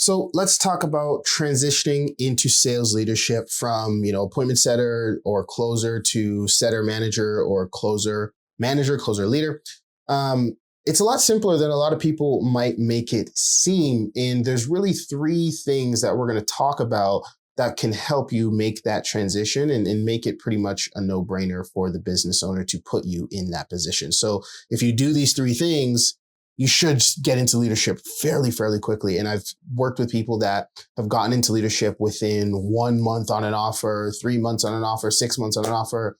So let's talk about transitioning into sales leadership from, appointment setter or closer to setter manager or closer manager, closer leader. It's a lot simpler than a lot of people might make it seem. And there's really three things that we're going to talk about that can help you make that transition and make it pretty much a no-brainer for the business owner to put you in that position. So if you do these three things, you should get into leadership fairly quickly. And I've worked with people that have gotten into leadership within 1 month on an offer, 3 months on an offer, 6 months on an offer,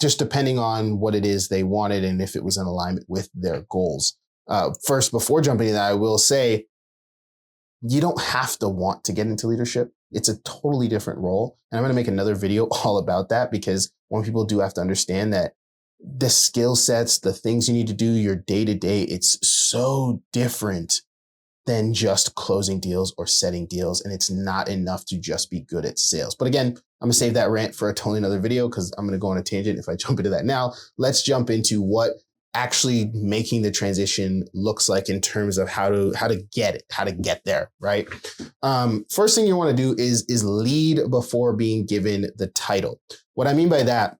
just depending on what it is they wanted and if it was in alignment with their goals. First, before jumping into that, I will say, you don't have to want to get into leadership. It's a totally different role. And I'm going to make another video all about that, because when people do have to understand that the skill sets, the things you need to do, your day-to-day, it's so different than just closing deals or setting deals. And it's not enough to just be good at sales. But again, I'm going to save that rant for a totally another video, because I'm going to go on a tangent if I jump into that now. Let's jump into what actually making the transition looks like in terms of how to get there, right? First thing you want to do is lead before being given the title. What I mean by that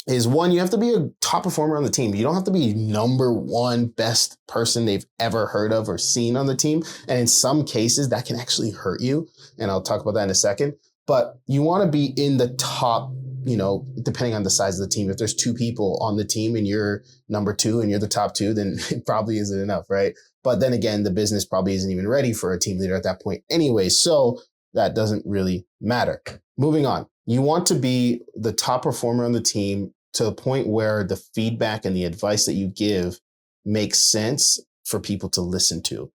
is, one, you have to be a top performer on the team. You don't have to be number one best person they've ever heard of or seen on the team. And in some cases that can actually hurt you. And I'll talk about that in a second. But you want to be in the top, depending on the size of the team. If there's 2 people on the team and you're number 2 and you're the top 2, then it probably isn't enough, right? But then again, the business probably isn't even ready for a team leader at that point anyway. So that doesn't really matter. Moving on. You want to be the top performer on the team to the point where the feedback and the advice that you give makes sense for people to listen to,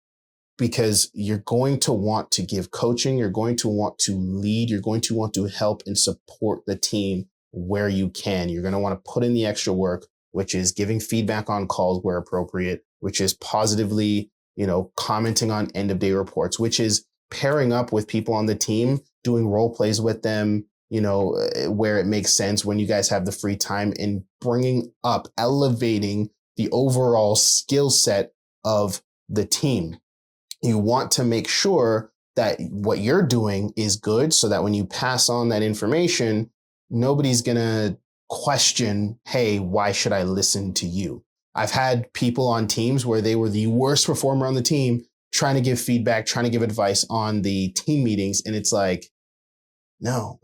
because you're going to want to give coaching. You're going to want to lead. You're going to want to help and support the team where you can. You're going to want to put in the extra work, which is giving feedback on calls where appropriate, which is positively, commenting on end of day reports, which is pairing up with people on the team, doing role plays with them, where it makes sense when you guys have the free time, and bringing up, elevating the overall skill set of the team. You want to make sure that what you're doing is good, so that when you pass on that information, nobody's going to question, hey, why should I listen to you? I've had people on teams where they were the worst performer on the team trying to give feedback, trying to give advice on the team meetings. And it's like, no,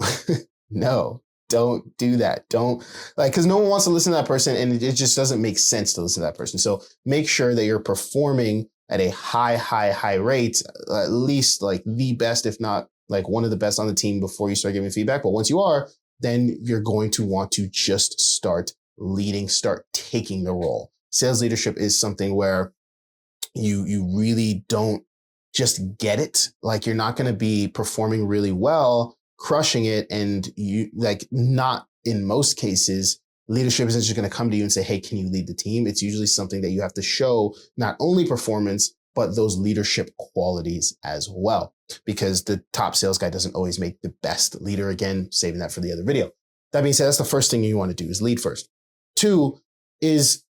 no, don't do that. Don't because no one wants to listen to that person, and it just doesn't make sense to listen to that person. So make sure that you're performing at a high rate, at least like the best, if not like one of the best on the team before you start giving feedback. But once you are, then you're going to want to just start leading, start taking the role. Sales leadership is something where you really don't just get it. Like, you're not going to be performing really well, crushing it, and you not in most cases, leadership isn't just going to come to you and say, hey, can you lead the team? It's usually something that you have to show not only performance, but those leadership qualities as well, because the top sales guy doesn't always make the best leader. Again, saving that for the other video. That being said, that's the first thing you want to do, is lead first. 2 is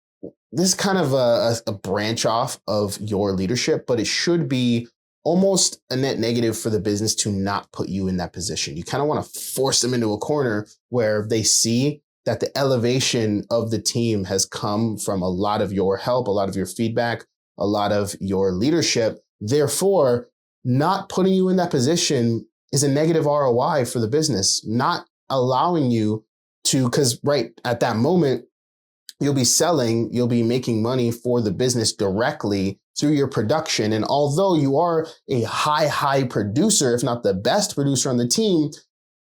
this kind of a branch off of your leadership, but it should be almost a net negative for the business to not put you in that position. You kind of want to force them into a corner where they see that the elevation of the team has come from a lot of your help, a lot of your feedback, a lot of your leadership. Therefore, not putting you in that position is a negative ROI for the business, not allowing you to, because right at that moment, you'll be selling, you'll be making money for the business directly through your production. And although you are a high producer, if not the best producer on the team,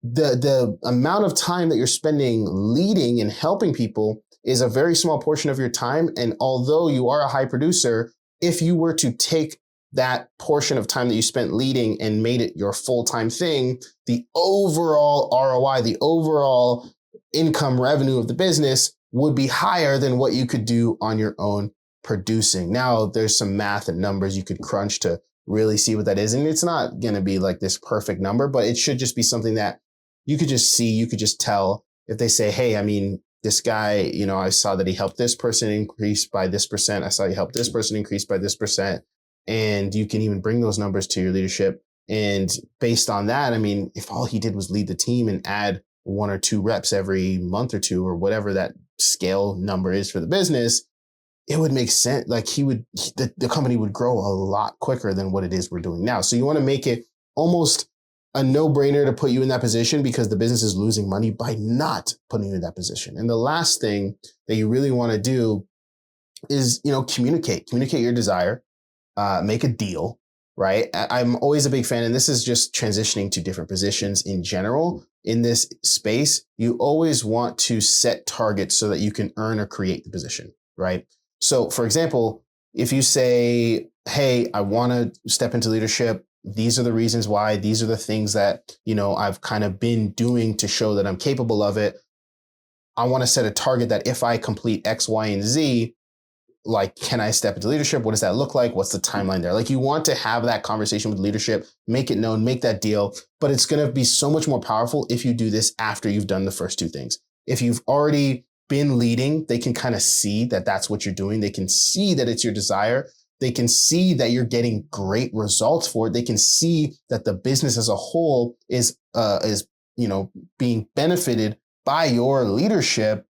the amount of time that you're spending leading and helping people is a very small portion of your time. And although you are a high producer, if you were to take that portion of time that you spent leading and made it your full-time thing, the overall ROI, the overall income revenue of the business would be higher than what you could do on your own producing. Now, there's some math and numbers you could crunch to really see what that is. And it's not going to be like this perfect number, but it should just be something that you could just see, you could just tell. If they say, hey, I mean, this guy, I saw that he helped this person increase by this percent. I saw he helped this person increase by this percent. And you can even bring those numbers to your leadership. And based on that, I mean, if all he did was lead the team and add 1 or 2 reps every month or two, or whatever that scale number is for the business, it would make sense. Like the company would grow a lot quicker than what it is we're doing now. So you want to make it almost a no-brainer to put you in that position, because the business is losing money by not putting you in that position. And the last thing that you really want to do is, communicate your desire, make a deal, right? I'm always a big fan, and this is just transitioning to different positions in general in this space. You always want to set targets so that you can earn or create the position, right? So for example, if you say, hey, I want to step into leadership, these are the reasons why, these are the things that, I've kind of been doing to show that I'm capable of it. I want to set a target that if I complete X, Y, and Z, like, can I step into leadership? What does that look like? What's the timeline there? Like, you want to have that conversation with leadership, make it known, make that deal. But it's going to be so much more powerful if you do this after you've done the first 2 things. If you've already been leading, they can kind of see that that's what you're doing. They can see that it's your desire. They can see that you're getting great results for it. They can see that the business as a whole is being benefited by your leadership.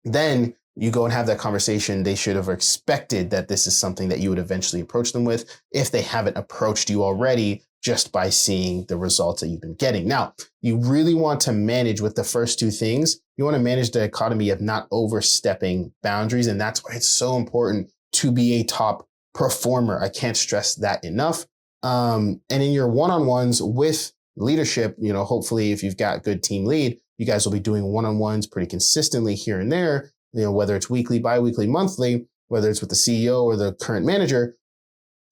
Then you go and have that conversation. They should have expected that this is something that you would eventually approach them with, if they haven't approached you already, just by seeing the results that you've been getting. Now, you really want to manage with the first 2 things. You want to manage the dichotomy of not overstepping boundaries. And that's why it's so important to be a top performer. I can't stress that enough. And in your one-on-ones with leadership, hopefully if you've got good team lead, you guys will be doing one-on-ones pretty consistently here and there, whether it's weekly, bi-weekly, monthly, whether it's with the CEO or the current manager.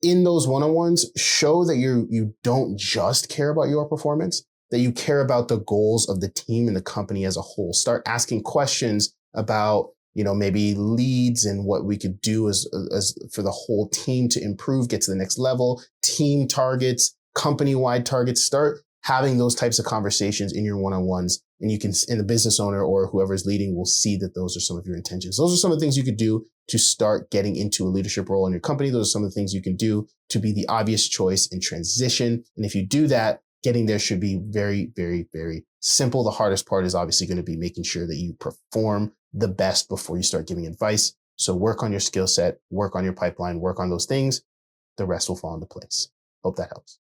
In those one-on-ones, show that you don't just care about your performance, that you care about the goals of the team and the company as a whole. Start asking questions about, maybe leads and what we could do as for the whole team to improve, get to the next level, team targets, company-wide targets. Start having those types of conversations in your one-on-ones, and and the business owner or whoever is leading will see that those are some of your intentions. Those are some of the things you could do to start getting into a leadership role in your company. Those are some of the things you can do to be the obvious choice in transition. And if you do that, getting there should be very, very, very simple. The hardest part is obviously going to be making sure that you perform the best before you start giving advice. So work on your skill set, work on your pipeline, work on those things. The rest will fall into place. Hope that helps.